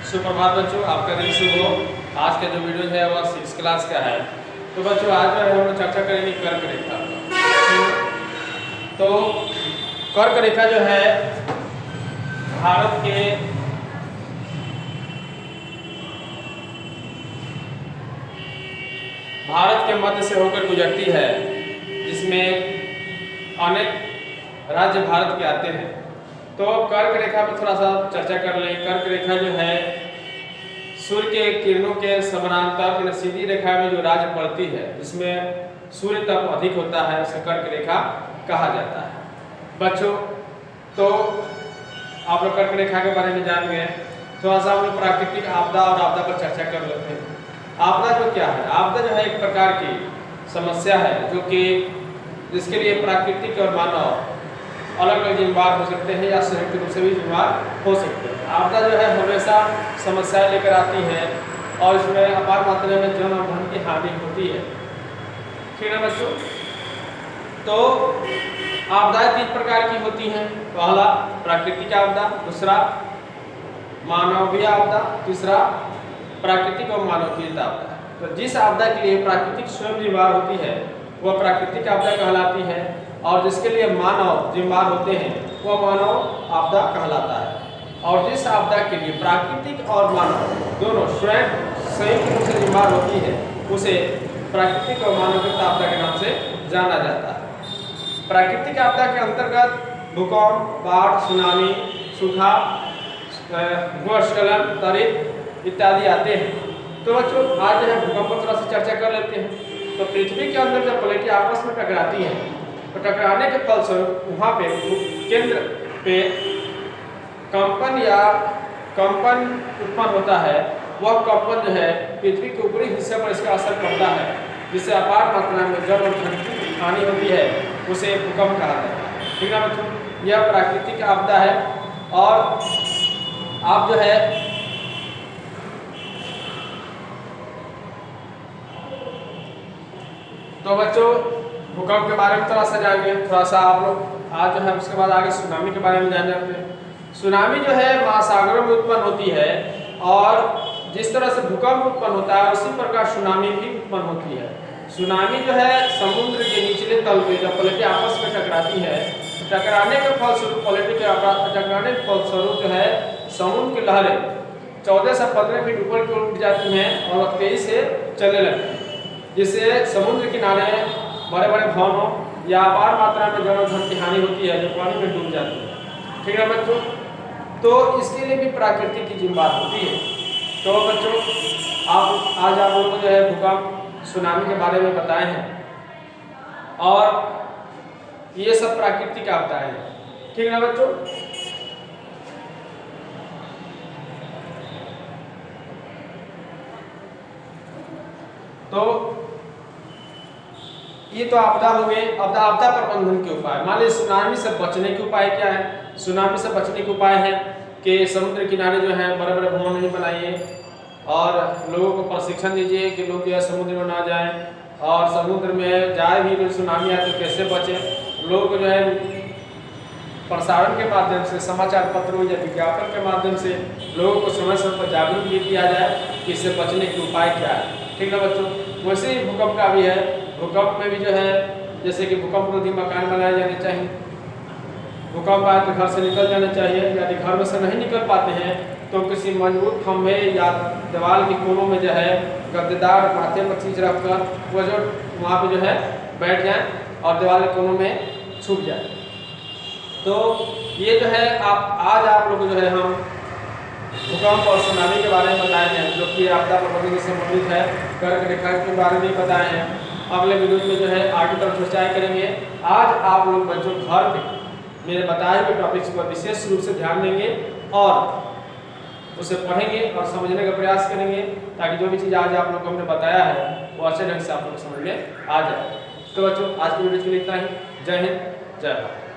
सुप्रभात बच्चों, आपका दिन शुभ हो। आज का जो वीडियो है वह 6 क्लास का है। तो बच्चों आज जो है हम लोग चर्चा करेंगे कर्क रेखा। तो कर्क रेखा जो है भारत के मध्य से होकर गुजरती है, जिसमें अनेक राज्य भारत के आते हैं। तो कर्क रेखा पर थोड़ा सा चर्चा कर लें। कर्क रेखा जो है सूर्य के किरणों के समानांतर सीधी रेखा में जो राज्य पड़ती है, जिसमें सूर्य तप अधिक होता है, उसे कर्क रेखा कहा जाता है। बच्चों तो आप लोग कर्क रेखा के बारे में जान गए। थोड़ा सा हम लोग प्राकृतिक आपदा और आपदा पर चर्चा कर लेते हैं। आपदा जो क्या है? आपदा जो है एक प्रकार की समस्या है जो कि जिसके लिए प्राकृतिक और मानव अलग अलग जिम्मेवार हो सकते हैं या संयुक्त रूप से भी जिम्मेवार हो सकते हैं। आपदा जो है हमेशा समस्याएं लेकर आती है और इसमें अपार मात्रा में जन और धन की हानि होती है। ठीक है बच्चों। तो आपदाएं 3 प्रकार की होती हैं। पहला प्राकृतिक आपदा, दूसरा मानवीय आपदा, तीसरा प्राकृतिक और मानवीय आपदा। तो जिस आपदा के लिए प्राकृतिक स्वयं जिम्मेवार होती है वह प्राकृतिक आपदा कहलाती है, और जिसके लिए मानव जिम्मेवार होते हैं वह मानव आपदा कहलाता है। और जिस आपदा के लिए प्राकृतिक और मानव दोनों स्वयं संयुक्त रूप से जिम्मेवार होती है उसे प्राकृतिक और मानवीय आपदा के नाम से जाना जाता है। प्राकृतिक आपदा के अंतर्गत भूकंप, बाढ़, सुनामी, सूखा, भूस्खलन, तरित इत्यादि आते हैं। तो बच्चों आज जो है भूकंप पर थोड़ा सा चर्चा कर लेते हैं। तो पृथ्वी के अंदर जब प्लेटें आपस में टकराती हैं तो टकराने के फलस्वरूप वहाँ पे केंद्र पे कंपन उत्पन्न होता है। वह कंपन जो है पृथ्वी के ऊपरी हिस्से पर इसका असर पड़ता है, जिससे अपार मात्रा में जल और धन की हानि होती है, उसे भूकंप कहा जाता है। ठीक है बच्चों, यह प्राकृतिक आपदा है। और आप जो है तो बच्चों भूकंप के बारे में थोड़ा सा जान गए। थोड़ा सा आप लोग आज जो है उसके बाद आगे सुनामी के बारे में जान जाते हैं। सुनामी जो है महासागरों में उत्पन्न होती है, और जिस तरह से भूकंप उत्पन्न होता है उसी प्रकार सुनामी भी उत्पन्न होती है। सुनामी जो है समुद्र के निचले तल पे जब प्लेटें आपस में टकराती है, टकराने के फलस्वरूप टकराने के फलस्वरूप जो है समुद्र की लहरें 14 से 15 फीट ऊपर की ओर उठ जाती हैं और तेजी से चलने लगती हैं, जिससे समुद्र किनारे बड़े बड़े भवनों या अपार मात्रा में जल और धन की हानि होती है, जो पानी में डूब जाती है। ठीक है बच्चों। तो इसके लिए भी प्राकृतिक की जिम्मेदार होती है। तो बच्चों आज आप लोगों को जो है भूकंप, सुनामी के बारे में बताए हैं, और ये सब प्राकृतिक आपदाएं हैं। ठीक है बच्चों। तो ये तो आपदा हो गए। आपदा प्रबंधन के उपाय। मान लीजिए सुनामी से बचने के उपाय क्या है? सुनामी से बचने के उपाय है कि समुद्र किनारे जो है बड़े बड़े भवन नहीं बनाइए, और लोगों को प्रशिक्षण दीजिए कि लोग जो है समुद्र में ना जाएं, और समुद्र में जाए भी तो सुनामी आए तो कैसे बचें। लोग जो है प्रसारण के माध्यम से, समाचार पत्रों या विज्ञापन के माध्यम से लोगों को समय समय पर जागरूक भी किया जाए कि इससे बचने के उपाय क्या है। ठीक है बच्चों। वैसे ही भूकंप का भी है। भूकंप में भी जो है जैसे कि भूकंप रोधी मकान बनाए जाने चाहिए। भूकंप आए तो घर से निकल जाना चाहिए। यदि घर में से नहीं निकल पाते हैं तो किसी मजबूत खंभे या दीवार के कोनों में जो है गद्देदार माथे पर चीज रखकर वो जो वहाँ पे जो है बैठ जाए और दीवार के कोनों में छुप जाए। तो ये जो है आज आप लोग जो है हम भूकंप और सुनामी के बारे में बताए हैं, जो कि आपदा प्रबंधन से संबंधित है। कर्क रेखा के बारे में बताए हैं। अगले वीडियो में जो है आगे तरफ चर्चा करेंगे। आज आप लोग बच्चों घर पे मेरे बताए हुए टॉपिक्स पर विशेष रूप से ध्यान देंगे और उसे पढ़ेंगे और समझने का प्रयास करेंगे, ताकि जो भी चीज़ आज आप लोग को हमने बताया है वो अच्छे ढंग से आप लोग समझ में आ जाए। तो बच्चों आज की वीडियो के लिए इतना ही। जय हिंद, जय भारत।